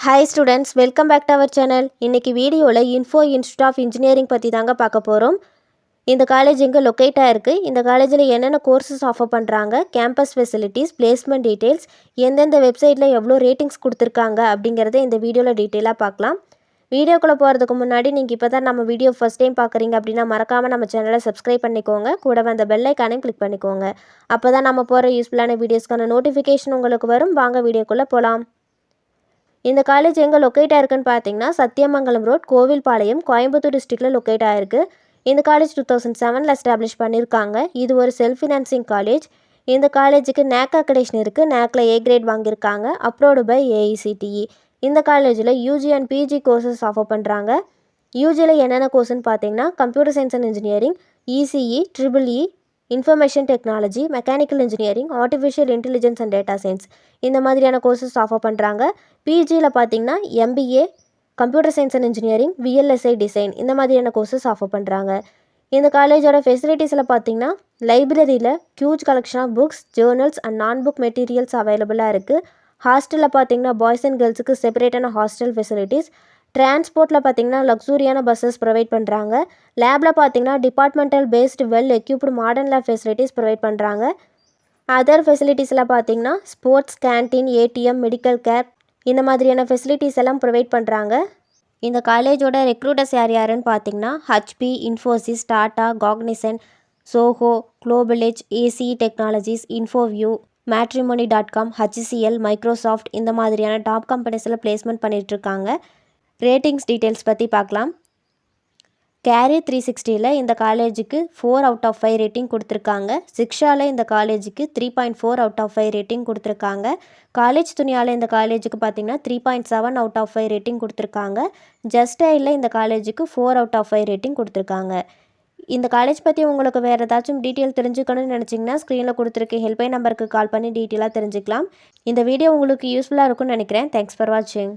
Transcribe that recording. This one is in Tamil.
Hi students, welcome back to our channel. இன்னைக்கு வீடியோல Info Institute of Engineering பற்றி தாங்க பார்க்க போகிறோம். இந்த காலேஜ் எங்கே லொக்கேட் ஆகிருக்கு, இந்த காலேஜில் என்னென்ன கோர்சஸ் ஆஃபர் பண்ணுறாங்க, கேம்பஸ் ஃபெசிலிட்டிஸ், பிளேஸ்மெண்ட் டீட்டெயில்ஸ், எந்தெந்த வெப்சைட்டில் எவ்வளோ ரேட்டிங்ஸ் கொடுத்துருக்காங்க அப்படிங்கிறத இந்த வீடியோவில் டீட்டெயிலாக பார்க்கலாம். வீடியோக்குள்ளே போகிறதுக்கு முன்னாடி நீங்கள் இப்போ தான் நம்ம வீடியோ ஃபஸ்ட் டைம் பார்க்குறீங்க அப்படின்னா மறக்காமல் நம்ம சேனலை சப்ஸ்கிரைப் பண்ணிக்கோங்க, கூடவே அந்த பெல் ஐக்கானையும் கிளிக் பண்ணிக்கோங்க. அப்போ தான் நம்ம போகிற யூஸ்ஃபுல்லான வீடியோஸ்க்கான நோட்டிஃபிகேஷன் உங்களுக்கு வரும். வாங்க வீடியோக்குள்ளே போகலாம். இந்த காலேஜ் எங்கே லொக்கேட் ஆயிருக்குன்னு பார்த்தீங்கன்னா சத்தியமங்கலம் ரோட், கோவில்பாளையம், கோயம்புத்தூர் டிஸ்ட்ரிக்டில் லொக்கேட் ஆயிருக்கு. இந்த காலேஜ் 2007 எஸ்டாப்ளிஷ் பண்ணியிருக்காங்க. இது ஒரு செல்ஃப் ஃபினான்சிங் காலேஜ். இந்த காலேஜுக்கு NAC அக்ரெடிஷன் இருக்குது. NACல A கிரேட் வாங்கியிருக்காங்க. Approved by AICTE. இந்த காலேஜில் UG and PG courses offer பண்ணுறாங்க. யூஜியில் என்னென்ன கோர்ஸ்னு பார்த்தீங்கன்னா computer science and engineering, ECE, EEE, information technology, mechanical engineering, artificial intelligence and data science, இந்த மாதிரியான கோர்சஸ் ஆஃபர் பண்ணுறாங்க. பிஜியில் பார்த்தீங்கன்னா MBA, computer science and engineering, VLSI design, இந்த மாதிரியான கோர்சஸ் ஆஃபர் பண்ணுறாங்க. இந்த காலேஜோட ஃபெசிலிட்டிஸில் பார்த்தீங்கன்னா லைப்ரரியில் huge collection of books, journals and non book materials அவைலபிளாக இருக்குது. ஹாஸ்டலில் பார்த்தீங்கன்னா பாய்ஸ் அண்ட் கேர்ள்ஸுக்கு செப்பரேட்டான ஹாஸ்டல் ஃபெசிலிட்டிஸ். டிரான்ஸ்போர்ட்டில் பார்த்தீங்கன்னா லக்ஸூரியான பஸ்ஸஸ் ப்ரொவைட் பண்ணுறாங்க. லேபில் பார்த்தீங்கன்னா departmental based well equipped modern lab facilities provide பண்ணுறாங்க. அதர் ஃபெசிலிட்டிஸில் பார்த்தீங்கன்னா sports, canteen, ATM, medical care, இந்த மாதிரியான ஃபெசிலிட்டிஸ் எல்லாம் ப்ரொவைட் பண்ணுறாங்க. இந்த காலேஜோட ரெக்ரூட்டர்ஸ் யாருன்னு பார்த்தீங்கன்னா HP, Infosys, Tata, Cognizant, Zoho, global edge, ACE technologies, Infoview, matrimony, HCL, Microsoft, இந்த மாதிரியான டாப் கம்பெனிஸில் பிளேஸ்மெண்ட் பண்ணிகிட்ருக்காங்க. ரேட்டிங்ஸ் டீட்டெயில்ஸ் பற்றி பார்க்கலாம். கேரியர் 360ல் இந்த காலேஜுக்கு 4 அவுட் ஆஃப் 5 ரேட்டிங் கொடுத்துருக்காங்க. சிக்ஷாவில் இந்த காலேஜுக்கு 3.4 அவுட் ஆஃப் 5 ரேட்டிங் கொடுத்துருக்காங்க. காலேஜ் துணியால் இந்த காலேஜுக்கு பார்த்தீங்கன்னா 3.7 அவுட் ஆஃப் 5 ரேட்டிங் கொடுத்துருக்காங்க. ஜஸ்டைலில் இந்த காலேஜுக்கு 4 அவுட் ஆஃப் 5 ரேட்டிங் கொடுத்துருக்காங்க. இந்த காலேஜ் பற்றி உங்களுக்கு வேறு ஏதாச்சும் டீட்டெயில் தெரிஞ்சுக்கணும்னு நினச்சிங்கன்னா ஸ்க்ரீனில் கொடுத்துருக்க ஹெல்ப்லைன் நம்பருக்கு கால் பண்ணி டீட்டெயிலாக தெரிஞ்சுக்கலாம். இந்த வீடியோ உங்களுக்கு யூஸ்ஃபுல்லாக இருக்கும்னு நினைக்கிறேன். தேங்க்ஸ் ஃபார் வாட்சிங்.